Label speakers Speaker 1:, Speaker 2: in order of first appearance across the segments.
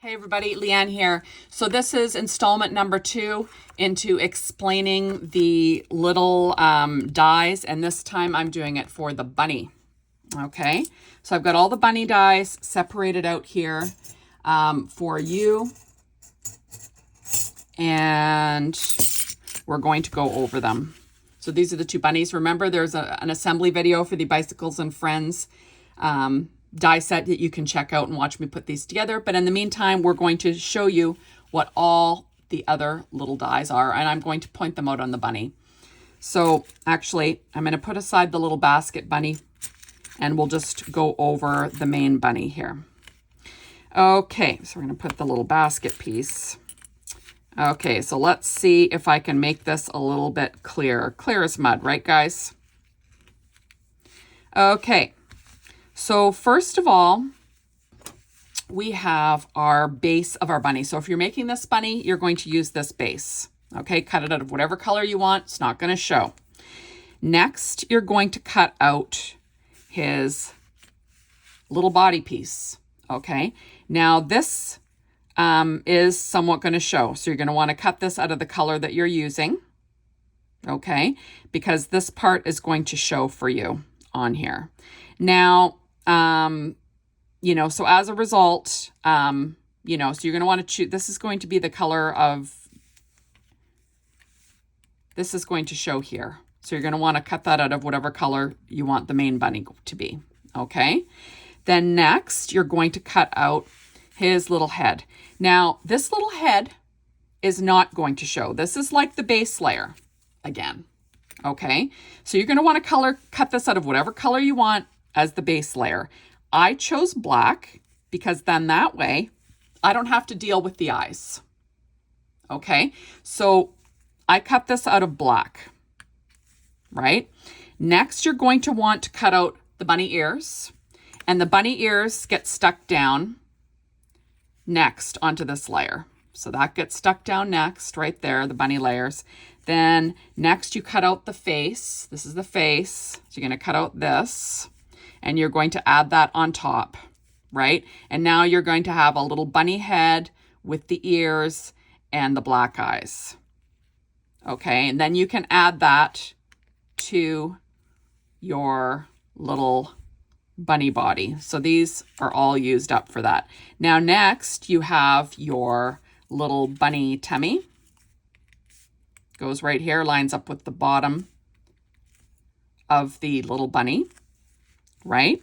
Speaker 1: Hey everybody, Leanne here. So this is installment number 2 into explaining the little dies, and this time I'm doing it for the bunny. Okay, so I've got all the bunny dies separated out here for you, and we're going to go over them. So these are the two bunnies. Remember, there's an assembly video for the Bicycles and Friends die set that you can check out and watch me put these together. But in the meantime, we're going to show you what all the other little dies are, and I'm going to point them out on the bunny. So actually, I'm going to put aside the little basket bunny, and we'll just go over the main bunny here. Okay, so we're going to put the little basket piece. Okay, so let's see if I can make this a little bit clearer. Clear as mud, right, guys? Okay. So first of all, we have our base of our bunny. So if you're making this bunny, you're going to use this base. Okay, cut it out of whatever color you want. It's not going to show. Next, you're going to cut out his little body piece. Okay, now this is somewhat going to show. So you're going to want to cut this out of the color that you're using. Okay, because this part is going to show for you on here. Now, so as a result, so you're going to want to choose, this is going to be the color of, this is going to show here. So you're going to want to cut that out of whatever color you want the main bunny to be. Okay. Then next, you're going to cut out his little head. Now, this little head is not going to show. This is like the base layer again. Okay. So you're going to want to cut this out of whatever color you want as the base layer. I chose black because then that way I don't have to deal with the eyes. Okay, so I cut this out of black, right? Next, you're going to want to cut out the bunny ears, and the bunny ears get stuck down next onto this layer. So that gets stuck down next, right there, the bunny layers. Then next you cut out the face. This is the face. So you're going to cut out this. And you're going to add that on top, right? And now you're going to have a little bunny head with the ears and the black eyes. Okay, and then you can add that to your little bunny body. So these are all used up for that. Now next you have your little bunny tummy. Goes right here, lines up with the bottom of the little bunny. Right?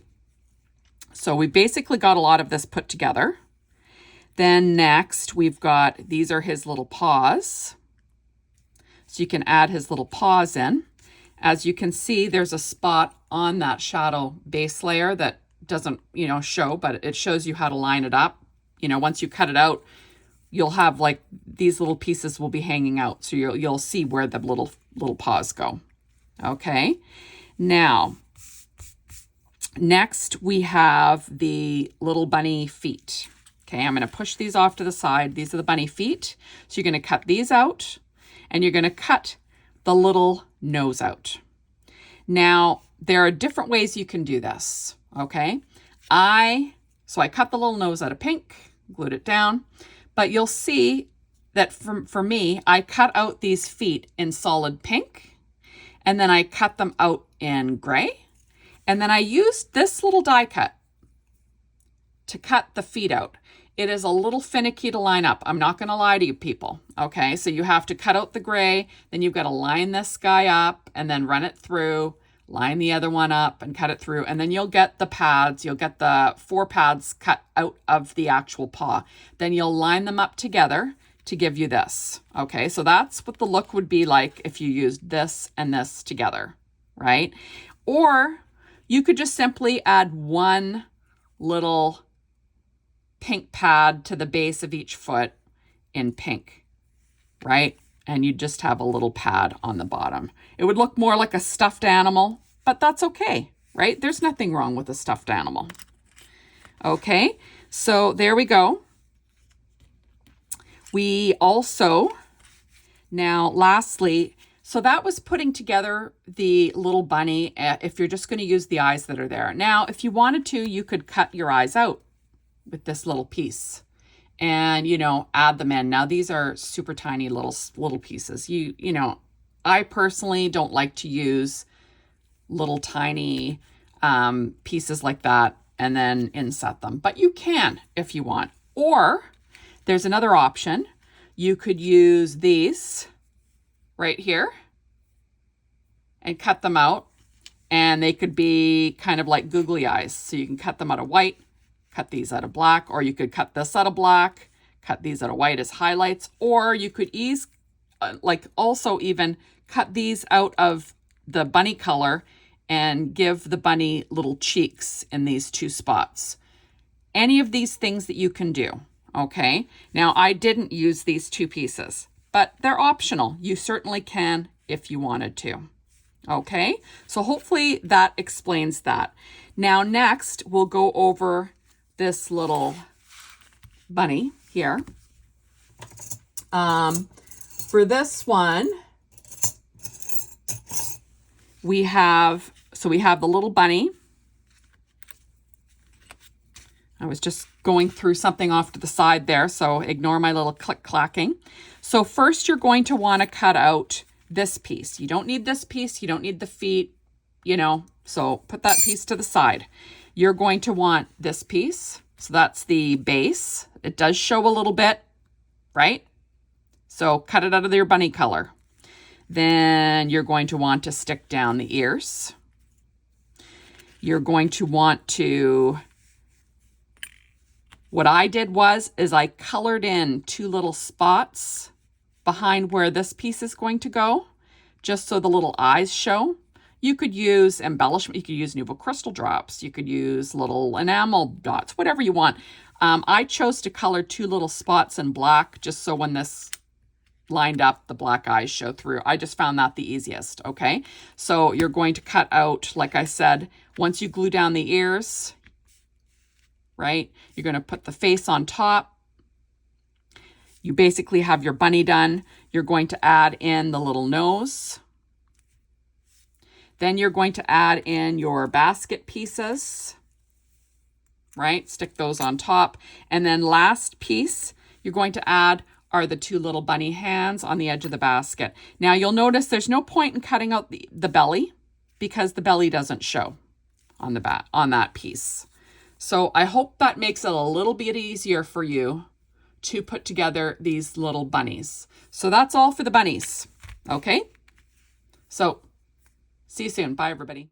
Speaker 1: So we basically got a lot of this put together. Then next we've got, these are his little paws. So you can add his little paws in. As you can see, there's a spot on that shadow base layer that doesn't, show, but it shows you how to line it up. Once you cut it out, you'll have like these little pieces will be hanging out. So you'll see where the little paws go. Okay. Now, next, we have the little bunny feet. Okay, I'm going to push these off to the side. These are the bunny feet. So you're going to cut these out, and you're going to cut the little nose out. Now, there are different ways you can do this, okay? So I cut the little nose out of pink, glued it down, but you'll see that for me, I cut out these feet in solid pink, and then I cut them out in gray. And then I used this little die cut to cut the feet out. It is a little finicky to line up. I'm not going to lie to you people. Okay, so you have to cut out the gray, then you've got to line this guy up and then run it through, line the other one up and cut it through. And then you'll get the pads. You'll get the 4 pads cut out of the actual paw. Then you'll line them up together to give you this. Okay, so that's what the look would be like if you used this and this together, right? Or you could just simply add one little pink pad to the base of each foot in pink, right? And you just have a little pad on the bottom. It would look more like a stuffed animal, but that's okay, right? There's nothing wrong with a stuffed animal. Okay, so there we go. We also, now lastly, so that was putting together the little bunny if you're just going to use the eyes that are there. Now, if you wanted to, you could cut your eyes out with this little piece and, you know, add them in. Now, these are super tiny little pieces. You know, I personally don't like to use little tiny pieces like that and then inset them, but you can if you want. Or there's another option. You could use these right here and cut them out, and they could be kind of like googly eyes. So you can cut them out of white, cut these out of black, or you could cut this out of black, cut these out of white as highlights, or you could also even cut these out of the bunny color and give the bunny little cheeks in these two spots. Any of these things that you can do, okay? Now, I didn't use these two pieces, but they're optional. You certainly can if you wanted to, okay? So hopefully that explains that. Now, next, we'll go over this little bunny here. For this one, we have the little bunny. I was just going through something off to the side there, so ignore my little click-clacking. So first you're going to want to cut out this piece. You don't need this piece. You don't need the feet, you know, so put that piece to the side. You're going to want this piece. So that's the base. It does show a little bit, right? So cut it out of your bunny color. Then you're going to want to stick down the ears. You're going to want to, what I did is I colored in two little spots behind where this piece is going to go, just so the little eyes show. You could use embellishment. You could use Nuvo crystal drops. You could use little enamel dots, whatever you want. I chose to color two little spots in black, just so when this lined up, the black eyes show through. I just found that the easiest, okay? So you're going to cut out, like I said, once you glue down the ears, right? You're going to put the face on top. You basically have your bunny done. You're going to add in the little nose. Then you're going to add in your basket pieces, right? Stick those on top. And then last piece you're going to add are the two little bunny hands on the edge of the basket. Now you'll notice there's no point in cutting out the belly, because the belly doesn't show on that piece. So I hope that makes it a little bit easier for you to put together these little bunnies. So that's all for the bunnies. Okay? So see you soon. Bye, everybody.